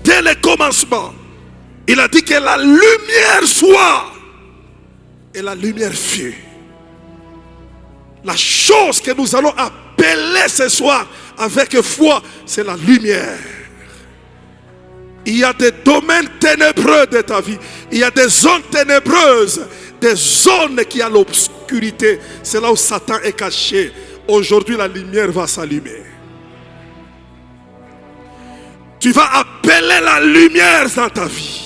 dès le commencement, il a dit que la lumière soit, et la lumière fut. La chose que nous allons appeler ce soir avec foi, c'est la lumière. Il y a des domaines ténébreux de ta vie. Il y a des zones ténébreuses, des zones qui ont l'obscurité. l'obscurité, c'est là où Satan est caché. Aujourd'hui, la lumière va s'allumer. Tu vas appeler la lumière dans ta vie.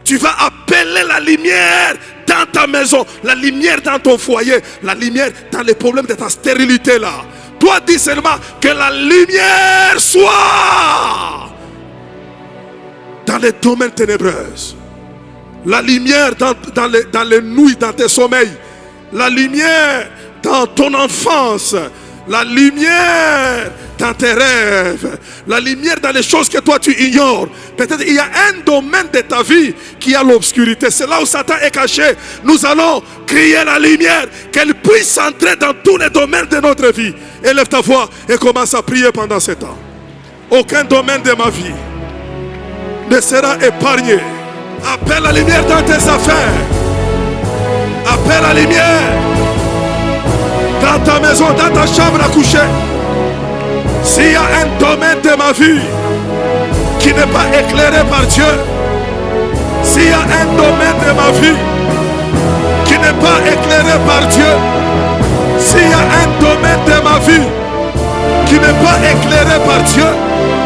Tu vas appeler la lumière dans ta maison, la lumière dans ton foyer, la lumière dans les problèmes de ta stérilité là. Toi, dis seulement que la lumière soit dans les domaines ténébreux. La lumière dans les nuits, dans tes sommeils. La lumière dans ton enfance. La lumière dans tes rêves. La lumière dans les choses que toi tu ignores. Peut-être il y a un domaine de ta vie qui a l'obscurité. C'est là où Satan est caché. Nous allons crier la lumière, qu'elle puisse entrer dans tous les domaines de notre vie. Élève ta voix et commence à prier pendant ce temps. Aucun domaine de ma vie ne sera épargné. Appelle la lumière dans tes affaires. Appelle la lumière dans ta maison, dans ta chambre à coucher. S'il y a un domaine de ma vie qui n'est pas éclairé par Dieu, s'il y a un domaine de ma vie qui n'est pas éclairé par Dieu, s'il y a un domaine de ma vie qui n'est pas éclairé par Dieu,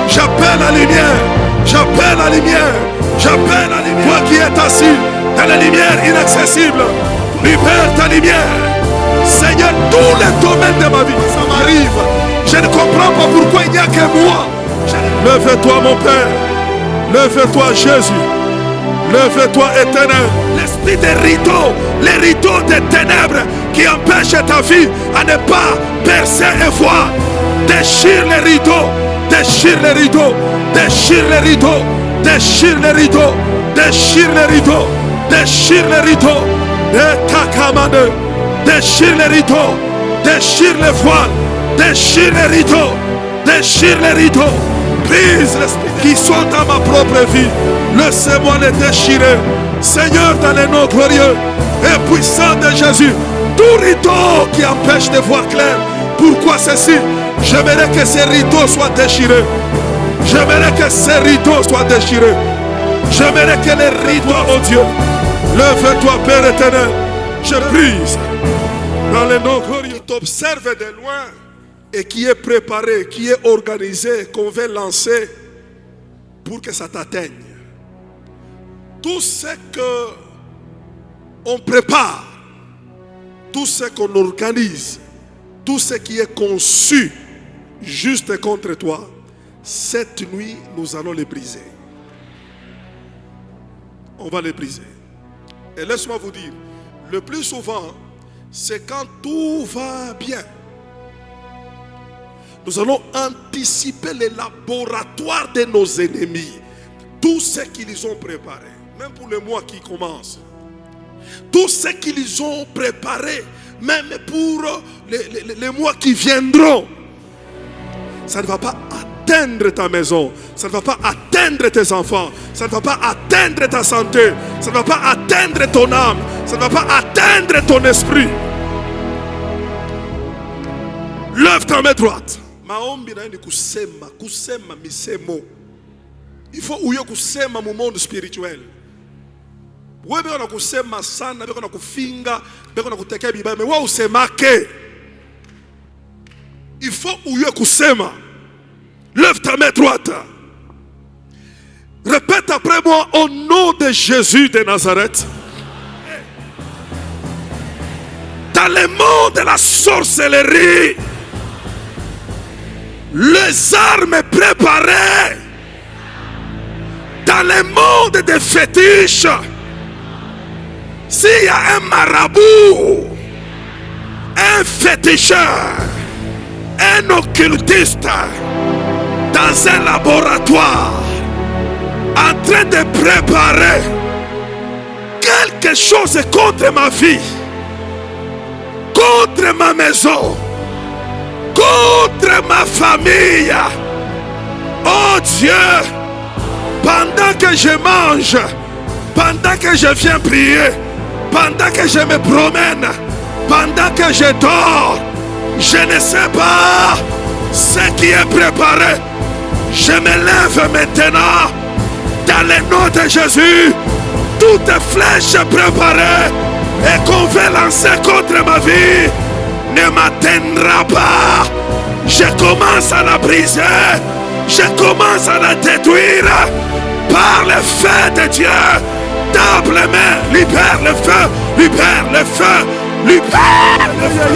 j'appelle la lumière, j'appelle la lumière, j'appelle la lumière. Toi qui es assis dans la lumière inaccessible, libère ta lumière. Seigneur, tous les domaines de ma vie, ça m'arrive. Je ne comprends pas pourquoi il n'y a que moi. Lève-toi mon Père. Lève-toi Jésus. Lève-toi éternel. L'esprit des rideaux, les rideaux des ténèbres qui empêchent ta vie à ne pas percer et voir. Déchire les rideaux, déchire les rideaux, déchire les rideaux, déchire les rideaux, déchire les rideaux, déchire les rideaux. Déchire les rideaux, déchire les voiles, déchire les rideaux, déchire les rideaux. Brise l'esprit qui sont dans ma propre vie. Laissez-moi les déchirer. Seigneur, dans les noms glorieux et puissants de Jésus, tout rideau qui empêche de voir clair. Pourquoi ceci? J'aimerais que ces rideaux soient déchirés. J'aimerais que ces rideaux soient déchirés. J'aimerais que les rideaux, oh Dieu, lève-toi, Père éternel. Je brise dans les noms glorieux. Qui t'observe de loin et qui est préparé, qui est organisé, qu'on veut lancer pour que ça t'atteigne. Tout ce qu'on prépare, tout ce qu'on organise, tout ce qui est conçu juste contre toi, cette nuit, nous allons les briser. On va les briser. Et laisse-moi vous dire, le plus souvent, c'est quand tout va bien. Nous allons anticiper les laboratoires de nos ennemis. Tout ce qu'ils ont préparé, même pour le mois qui commence. Tout ce qu'ils ont préparé, même pour les mois qui viendront. Ça ne va pas atteindre ta maison. Ça ne va pas atteindre tes enfants. Ça ne va pas atteindre ta santé. Ça ne va pas atteindre ton âme. Ça ne va pas atteindre ton esprit. Lève ta main droite. Il faut ouyo kusema mu monde spirituel. Wewe beko na kusema sana, beko na kufinga, beko na kutekea bibaya, mais wewe usemake. Il faut ouyo kusema. Lève ta main droite. Répète après moi au nom de Jésus de Nazareth. Dans le monde de la sorcellerie, les armes préparées. Dans le monde des fétiches, s'il y a un marabout, un féticheur, un occultiste dans un laboratoire en train de préparer quelque chose contre ma vie, contre ma maison, contre ma famille, oh Dieu, pendant que je mange, pendant que je viens prier, pendant que je me promène, pendant que je dors, je ne sais pas ce qui est préparé. Je me lève maintenant dans le nom de Jésus. Toute flèche préparée et qu'on veut lancer contre ma vie ne m'atteindra pas. Je commence à la briser. Je commence à la détruire par le feu de Dieu. Tape les mains, libère le feu, libère le feu, libère le feu.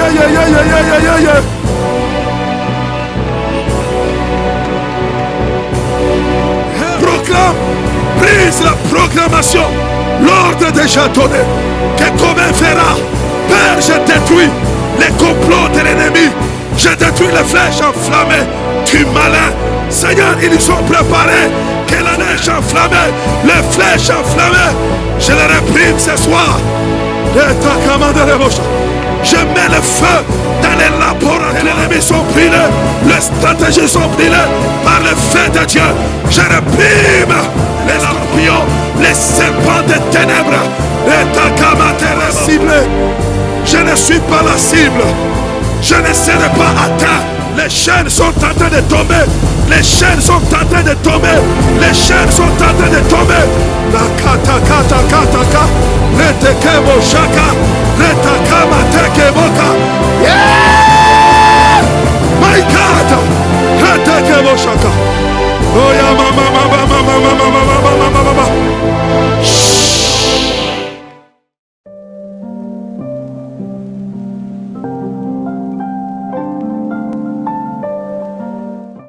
Proclame, brise la proclamation. L'ordre déjà donné. Que comment fera? Père, je détruis les complots de l'ennemi. Je détruis les flèches enflammées du malin. Seigneur, ils nous ont préparé que la neige enflammée, les flèches enflammées, je les réprime ce soir. Je mets le feu dans les laboratoires. Les ennemis sont brûlés, les stratégies sont brûlées par le feu de Dieu. Je réprime les lampions, les serpents des ténèbres. La cible. Je ne suis pas la cible. Je ne serai pas atteint. Les chaînes sont en train de tomber. Les chaînes sont en train de tomber. Les chaînes sont en train de tomber. La kata kata kata ka. Reteke mo shaka. Retaka mateke moka.